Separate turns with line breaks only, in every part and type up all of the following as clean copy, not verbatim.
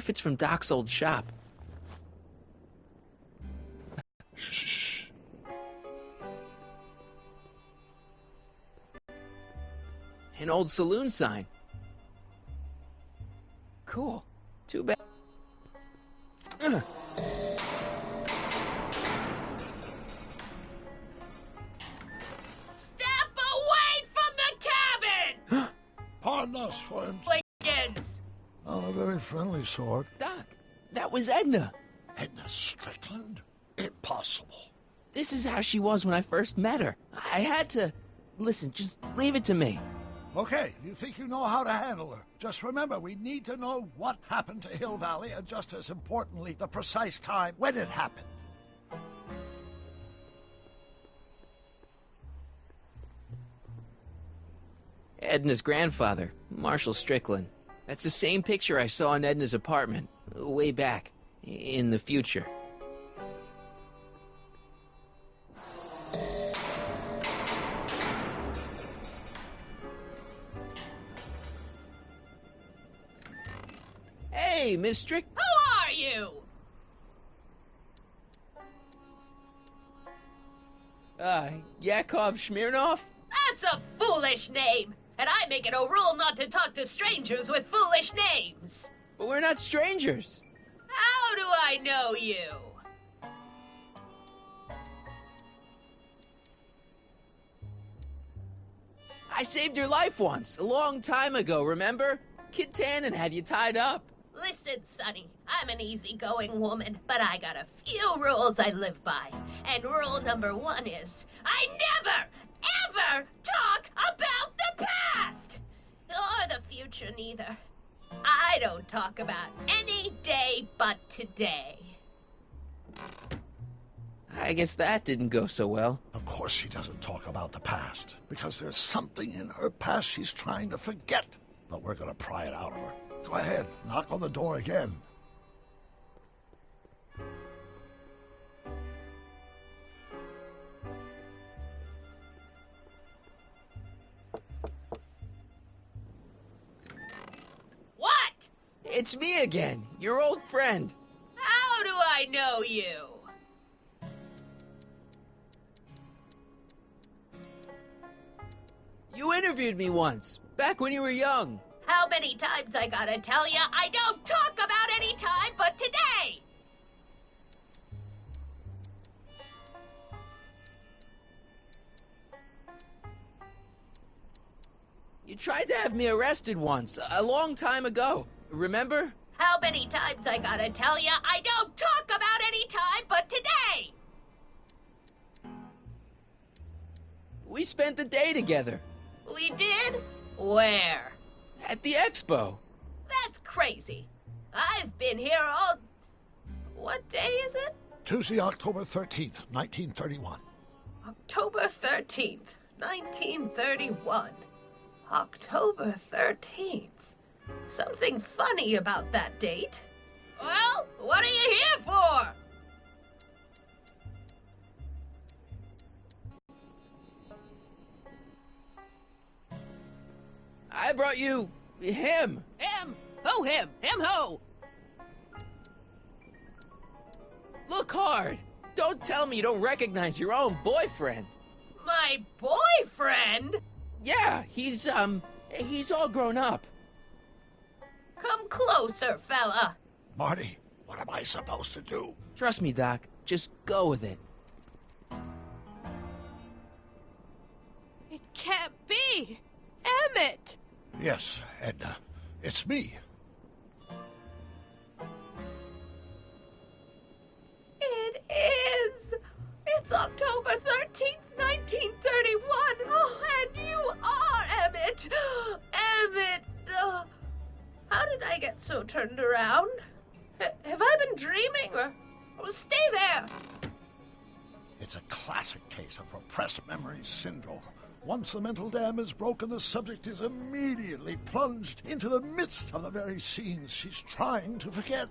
it's from Doc's old shop.
Shh.
An old saloon sign. Cool. Too bad. Ugh.
Step away from the cabin!
Pardon us for him.
Lincolns!
Not a very friendly sort.
Doc, that was Edna.
Edna Strickland? Impossible.
This is how she was when I first met her. I had to... Listen, just leave it to me.
Okay, you think you know how to handle her. Just remember, we need to know what happened to Hill Valley, and just as importantly, the precise time when it happened.
Edna's grandfather, Marshall Strickland. That's the same picture I saw in Edna's apartment, way back, in the future. Hey, Miss Strick...
Who are you?
Yakov Smirnov?
That's a foolish name, and I make it a rule not to talk to strangers with foolish names.
But we're not strangers.
How do I know you?
I saved your life once, a long time ago, remember? Kid Tannen had you tied up.
Listen, Sonny, I'm an easygoing woman, but I got a few rules I live by. And rule number 1 is, I never, ever talk about the past! Or the future, neither. I don't talk about any day but today.
I guess that didn't go so well.
Of course she doesn't talk about the past, because there's something in her past she's trying to forget. But we're gonna pry it out of her. Go ahead, knock on the door again.
What?
It's me again, your old friend.
How do I know you?
You interviewed me once, back when you were young.
How many times I gotta tell ya I don't talk about any time but today?
You tried to have me arrested once, a long time ago. Remember?
How many times I gotta tell ya I don't talk about any time but today?
We spent the day together.
We did? Where?
At the expo.
That's crazy. I've been here all... What day is it?
Tuesday, October 13th, 1931.
October 13th, 1931. October 13th. Something funny about that date. Well, what are you here for?
I brought you... him.
Him? Who him? Him who?
Look hard. Don't tell me you don't recognize your own boyfriend.
My boyfriend?
Yeah, he's all grown up.
Come closer, fella.
Marty, what am I supposed to do?
Trust me, Doc. Just go with it.
It can't be! Emmett!
Yes, Edna. It's me.
It is! It's October 13th, 1931! Oh, and you are Emmett! Emmett! How did I get so turned around? Have I been dreaming, or... Well, stay there!
It's a classic case of repressed memory syndrome. Once the mental dam is broken, the subject is immediately plunged into the midst of the very scenes she's trying to forget.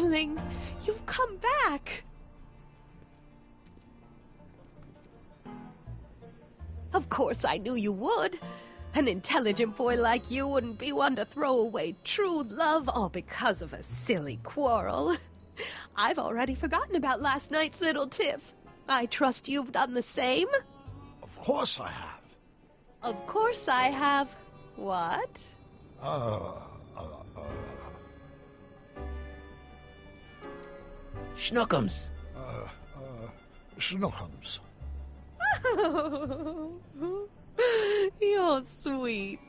darling, you've come back. Of course I knew you would. An intelligent boy like you wouldn't be one to throw away true love all because of a silly quarrel. I've already forgotten about last night's little tiff. I trust you've done the same?
Of course I have.
Of course I have. What?
Schnookums.
Schnookums.
You're sweet.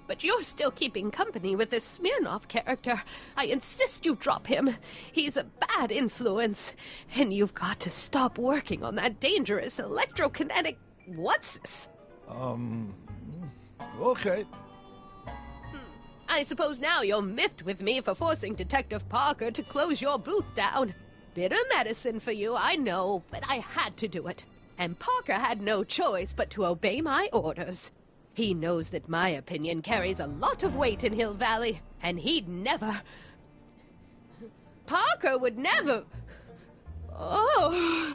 But you're still keeping company with this Smirnoff character. I insist you drop him. He's a bad influence. And you've got to stop working on that dangerous electrokinetic... What's this?
Okay.
I suppose now you're miffed with me for forcing Detective Parker to close your booth down. Bitter medicine for you, I know, but I had to do it. And Parker had no choice but to obey my orders. He knows that my opinion carries a lot of weight in Hill Valley, and he'd never... Parker would never... Oh...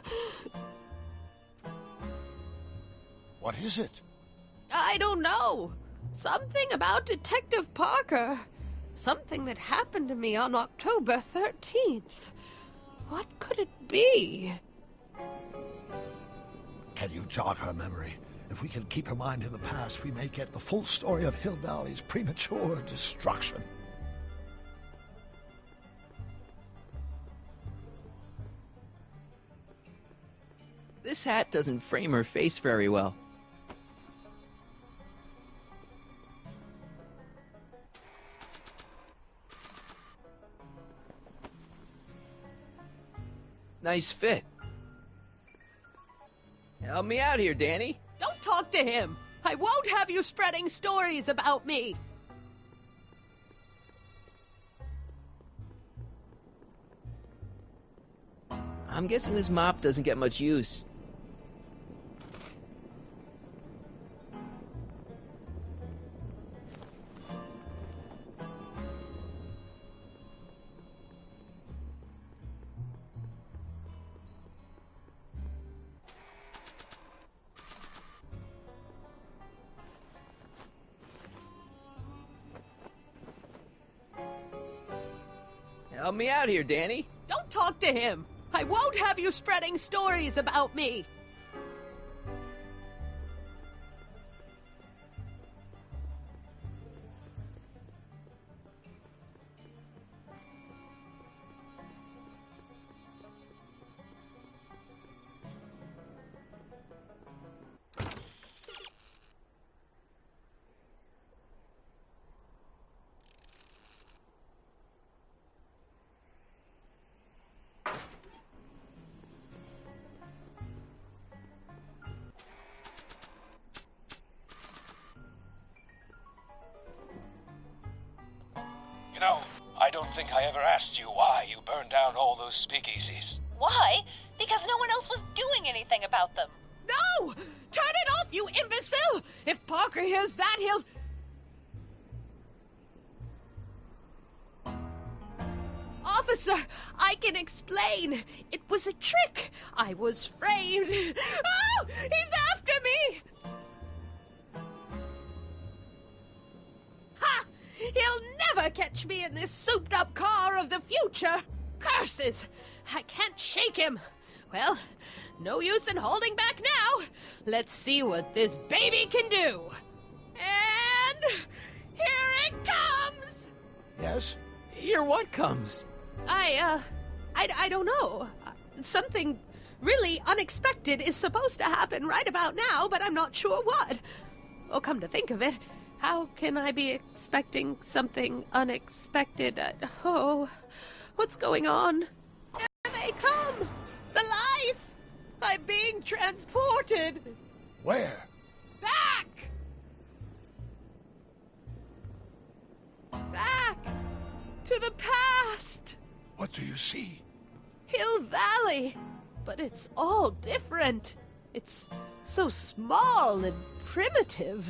What is it?
I don't know. Something about Detective Parker. Something that happened to me on October 13th. What could it be?
Can you jog her memory? If we can keep her mind in the past, we may get the full story of Hill Valley's premature destruction.
This hat doesn't frame her face very well. Nice fit. Help me out here, Danny.
Don't talk to him. I won't have you spreading stories about me.
I'm guessing this mop doesn't get much use. Help me out here, Danny.
Don't talk to him. I won't have you spreading stories about me.
You know, I don't think I ever asked you why you burned down all those speakeasies.
Why? Because no one else was doing anything about them.
No! Turn it off, you imbecile! If Parker hears that, he'll... Officer, I can explain. It was a trick. I was framed. Oh! He's after me! Ha! He'll never catch me in this souped-up car of the future. Curses! I can't shake him. Well, no use in holding back now. Let's see what this baby can do. And here it comes!
Yes?
Here what comes?
I don't know. Something really unexpected is supposed to happen right about now, but I'm not sure what. Oh, come to think of it, how can I be expecting something unexpected? Oh, what's going on? There they come! The lights! I'm being transported!
Where?
Back! Back! To the past!
What do you see?
Hill Valley! But it's all different. It's so small and primitive.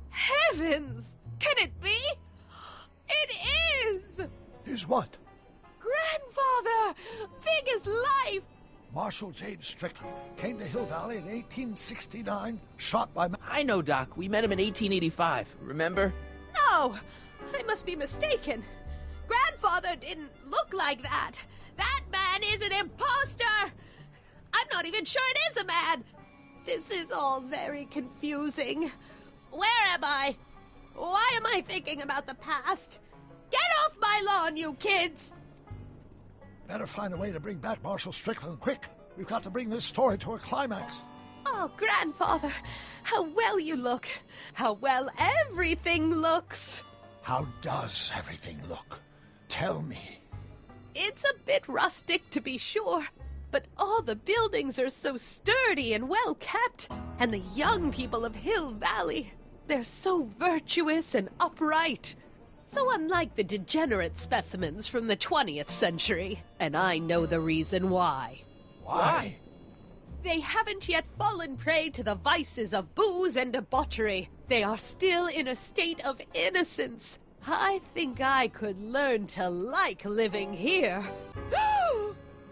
Heavens! Can it be? It is!
Is what?
his life!
Marshal James Strickland came to Hill Valley in 1869, shot by...
I know, Doc. We met him in 1885. Remember?
No! I must be mistaken. Grandfather didn't look like that. That man is an imposter! I'm not even sure it is a man! This is all very confusing. Where am I? Why am I thinking about the past? Get off my lawn, you kids!
Better find a way to bring back Marshal Strickland, quick! We've got to bring this story to a climax.
Oh, Grandfather, how well you look. How well everything looks.
How does everything look? Tell me.
It's a bit rustic, to be sure, but all the buildings are so sturdy and well kept. And the young people of Hill Valley, they're so virtuous and upright. So unlike the degenerate specimens from the 20th century. And I know the reason why.
Why?
They haven't yet fallen prey to the vices of booze and debauchery. They are still in a state of innocence. I think I could learn to like living here.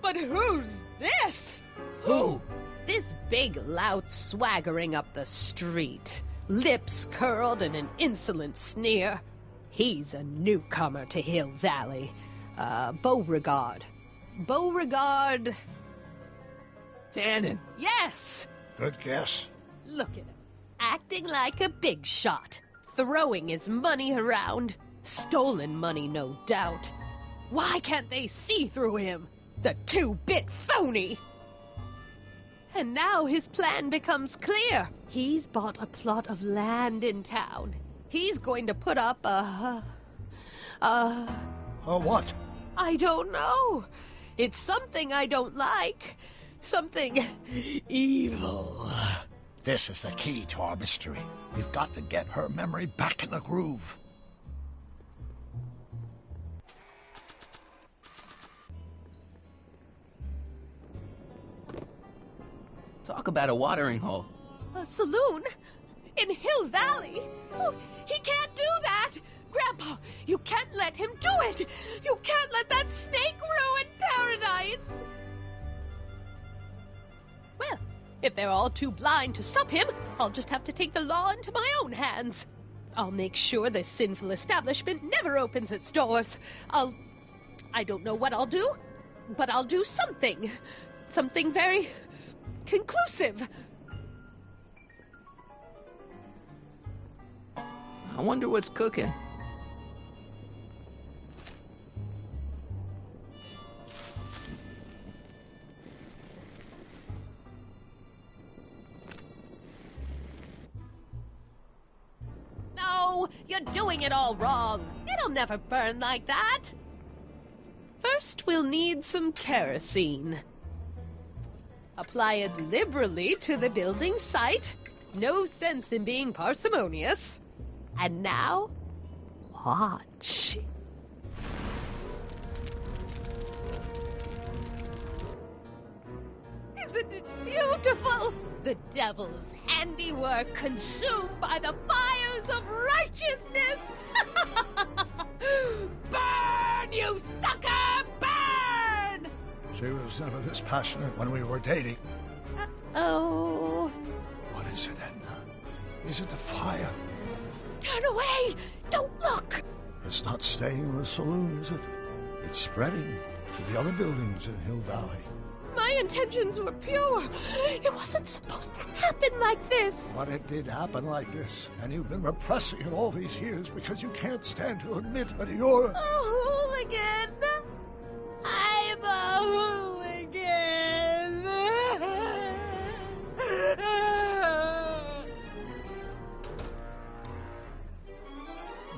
But who's this?
Who?
This big lout swaggering up the street, lips curled in an insolent sneer. He's a newcomer to Hill Valley. Beauregard. Beauregard...
Tannen.
Yes!
Good guess.
Look at him. Acting like a big shot. Throwing his money around. Stolen money, no doubt. Why can't they see through him? The two-bit phony! And now his plan becomes clear. He's bought a plot of land in town. He's going to put up a
what?
I don't know. It's something I don't like. Something evil.
This is the key to our mystery. We've got to get her memory back in the groove.
Talk about a watering hole.
A saloon? In Hill Valley? Oh, he can't do that! Grandpa, you can't let him do it! You can't let that snake ruin paradise! Well, if they're all too blind to stop him, I'll just have to take the law into my own hands. I'll make sure this sinful establishment never opens its doors. I don't know what I'll do, but I'll do something. Something very conclusive.
I wonder what's cooking.
No, you're doing it all wrong. It'll never burn like that. First, we'll need some kerosene. Apply it liberally to the building site. No sense in being parsimonious. And now, watch. Isn't it beautiful? The devil's handiwork consumed by the fires of righteousness! Burn, you sucker! Burn!
She was never this passionate when we were dating.
Oh.
What is it, Edna? Is it the fire?
Turn away! Don't look!
It's not staying in the saloon, is it? It's spreading to the other buildings in Hill Valley.
My intentions were pure. It wasn't supposed to happen like this.
But it did happen like this, and you've been repressing it all these years because you can't stand to admit that you're...
A hooligan. I'm a hooligan.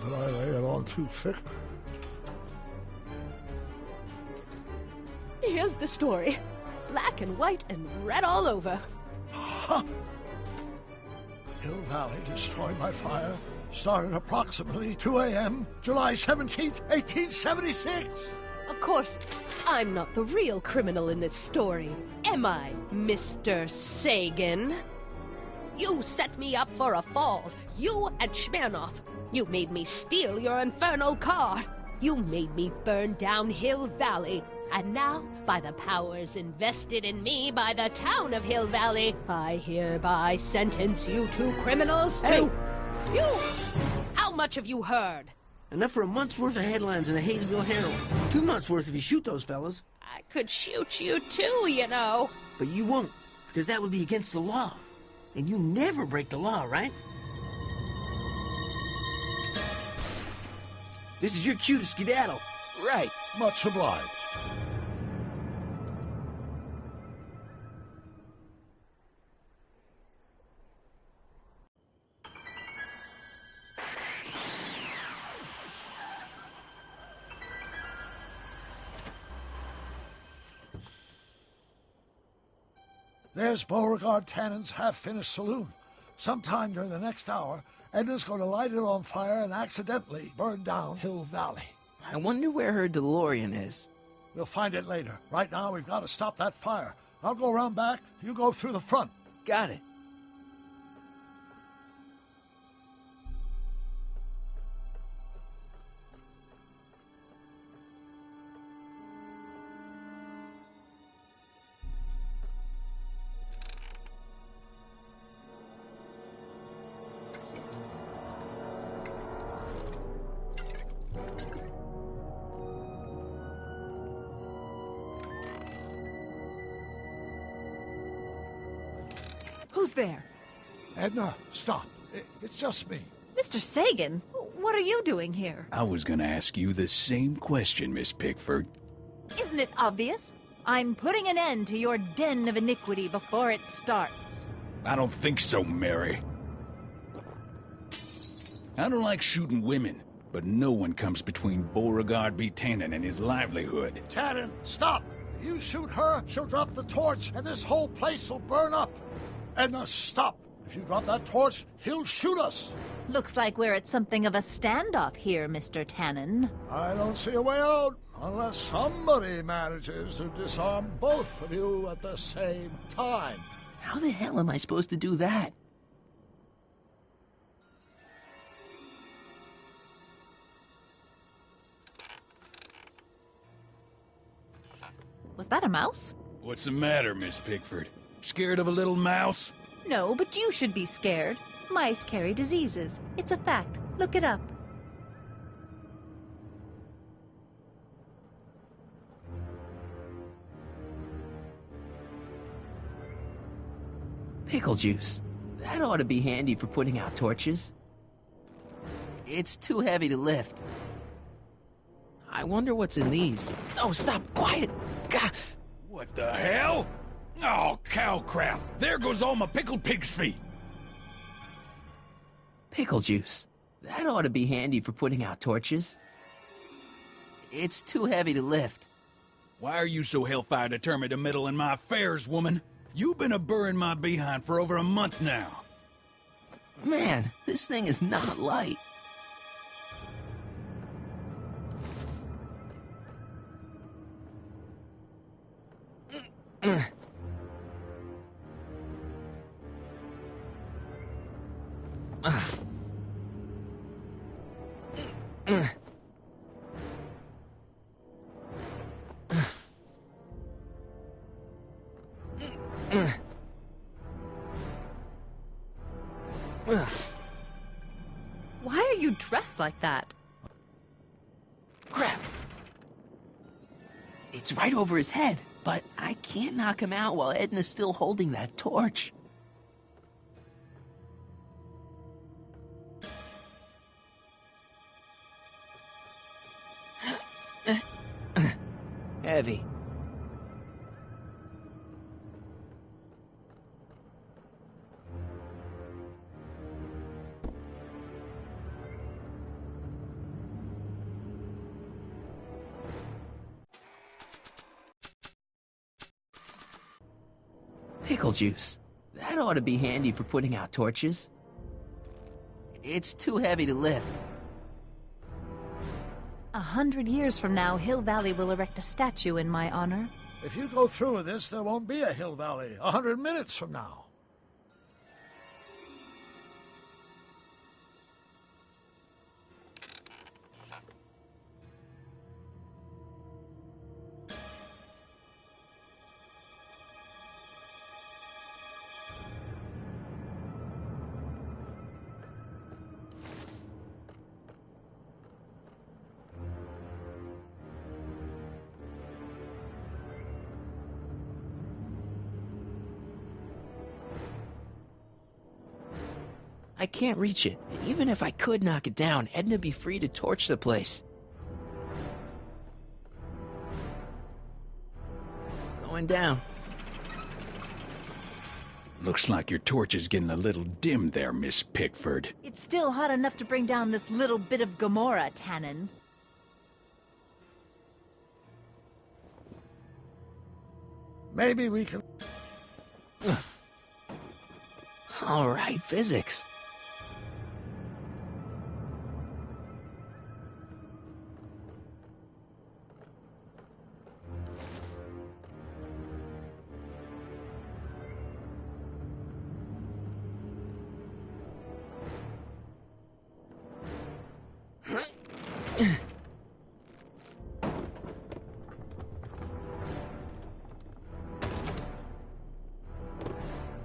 Did I lay it on too thick?
Here's the story. Black and white and red all over.
Huh. Hill Valley destroyed by fire started approximately 2 a.m., July 17th, 1876.
Of course, I'm not the real criminal in this story, am I, Mr. Sagan? You set me up for a fall, you and Smirnoff. You made me steal your infernal car. You made me burn down Hill Valley. And now, by the powers invested in me by the town of Hill Valley, I hereby sentence you two criminals to... You! How much have you heard?
Enough for a month's worth of headlines in a Hayesville Herald. 2 months worth if you shoot those fellas.
I could shoot you too, you know.
But you won't, because that would be against the law. And you never break the law, right? This is your cue to skedaddle.
Right.
Much obliged. There's Beauregard Tannen's half-finished saloon. Sometime during the next hour, Edna's going to light it on fire and accidentally burn down Hill Valley.
I wonder where her DeLorean is.
We'll find it later. Right now, we've got to stop that fire. I'll go around back. You go through the front.
Got it.
Who's there?
Edna, stop. It's just me.
Mr. Sagan, what are you doing here?
I was gonna ask you the same question, Miss Pickford.
Isn't it obvious? I'm putting an end to your den of iniquity before it starts.
I don't think so, Mary. I don't like shooting women, but no one comes between Beauregard B. Tannen and his livelihood.
Tannen, stop! If you shoot her, she'll drop the torch, and this whole place will burn up. Edna, stop! If you drop that torch, he'll shoot us.
Looks like we're at something of a standoff here, Mr. Tannen.
I don't see a way out, unless somebody manages to disarm both of you at the same time.
How the hell am I supposed to do that?
Was that a mouse?
What's the matter, Miss Pickford? Scared of a little mouse?
No, but you should be scared. Mice carry diseases. It's a fact. Look it up.
Pickle juice. That ought to be handy for putting out torches. It's too heavy to lift. I wonder what's in these. Oh, stop! Quiet! Gah!
What the hell? Oh, cow crap! There goes all my pickled pig's feet!
Pickle juice. That ought to be handy for putting out torches. It's too heavy to lift.
Why are you so hellfire determined to meddle in my affairs, woman? You've been a-burring my behind for over a month now.
Man, this thing is not light.
Why are you dressed like that?
Crap. It's right over his head, but I can't knock him out while Edna's still holding that torch. Heavy. Pickle juice. That ought to be handy for putting out torches. It's too heavy to lift.
100 years from now, Hill Valley will erect a statue in my honor.
If you go through with this, there won't be a Hill Valley 100 minutes from now.
I can't reach it. And even if I could knock it down, Edna'd be free to torch the place. Going down.
Looks like your torch is getting a little dim there, Miss Pickford.
It's still hot enough to bring down this little bit of Gomorrah, Tannen.
Maybe we can...
All right, physics.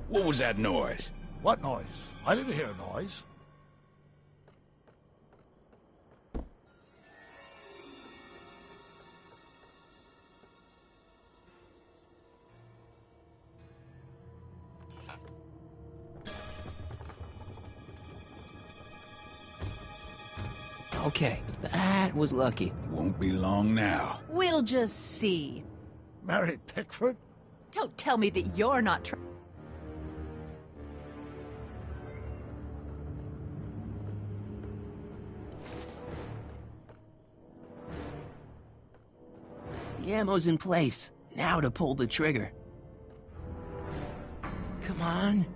What was that noise?
What noise? I didn't hear a noise.
Okay, that was lucky.
Won't be long now.
We'll just see.
Mary Pickford?
Don't tell me that you're not
The ammo's in place. Now to pull the trigger. Come on.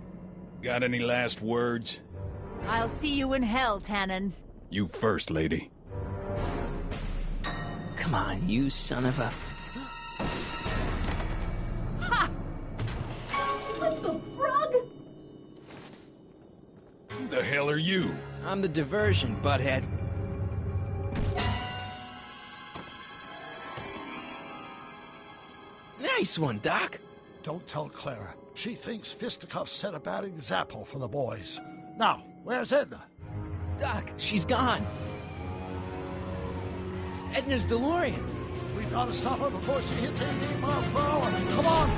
Got any last words?
I'll see you in hell, Tannen.
You first, lady.
Come on, you son of a...
Ha! What the frog?
Who the hell are you?
I'm the diversion, butthead. Nice one, Doc.
Don't tell Clara. She thinks fisticuffs set a bad example for the boys. Now, where's Edna?
Doc, she's gone. Edna's DeLorean.
We've got to stop her before she hits 88 miles per hour. Come on!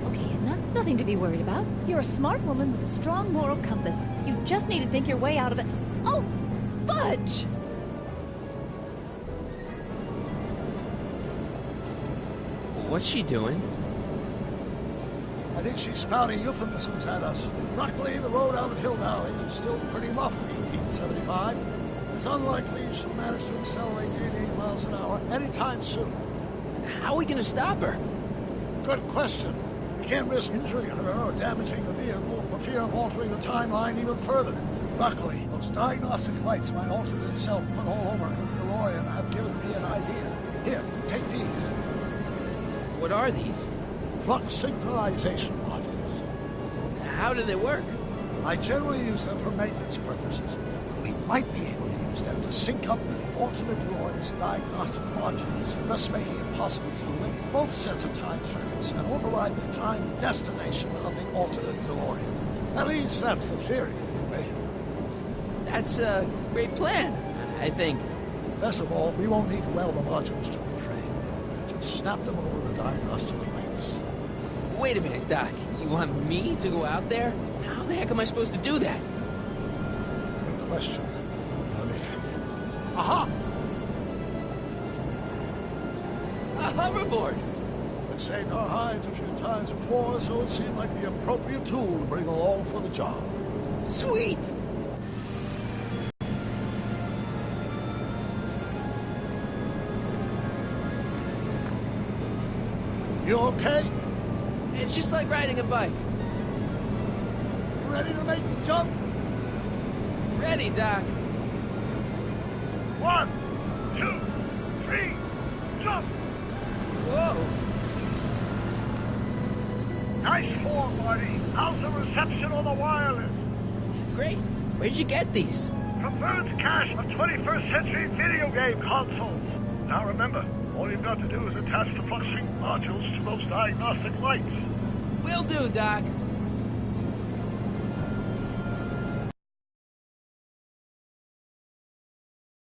Okay, Edna, nothing to be worried about. You're a smart woman with a strong moral compass. You just need to think your way out of it. Oh, fudge!
What's she doing?
I think she's spouting euphemisms at us. Luckily, the road out of Hill Valley is still pretty rough in 1875. It's unlikely she'll manage to accelerate 88 miles an hour anytime soon.
How are we gonna stop her?
Good question. We can't risk injuring her or damaging the vehicle for fear of altering the timeline even further. Luckily, those diagnostic lights my alternate self put all over her DeLorean have given me an idea. Here, take these.
What are these?
Flux synchronization modules.
How do they work?
I generally use them for maintenance purposes. We might be able to use them to sync up with the alternate DeLorean's diagnostic modules, thus making it possible to link both sets of time circuits and override the time destination of the alternate DeLorean. At least that's the theory, anyway.
That's a great plan, I think.
Best of all, we won't need to weld the modules to the frame. We'll just snap them over the diagnostic lights.
Wait a minute, Doc. You want me to go out there? How the heck am I supposed to do that?
Good question. Let me think. Aha!
A hoverboard!
It saved our hides a few times before, so it seemed like the appropriate tool to bring along for the job.
Sweet!
You okay?
It's just like riding a bike.
You ready to make the jump?
Ready, Doc.
1, 2, 3, jump!
Whoa!
Nice form, Marty. How's the reception on the wireless?
Great. Where'd you get these?
From Bird's cache of 21st century video game consoles. Now remember, all you've got to do is attach the flux sync modules to those diagnostic lights.
Will do, Doc.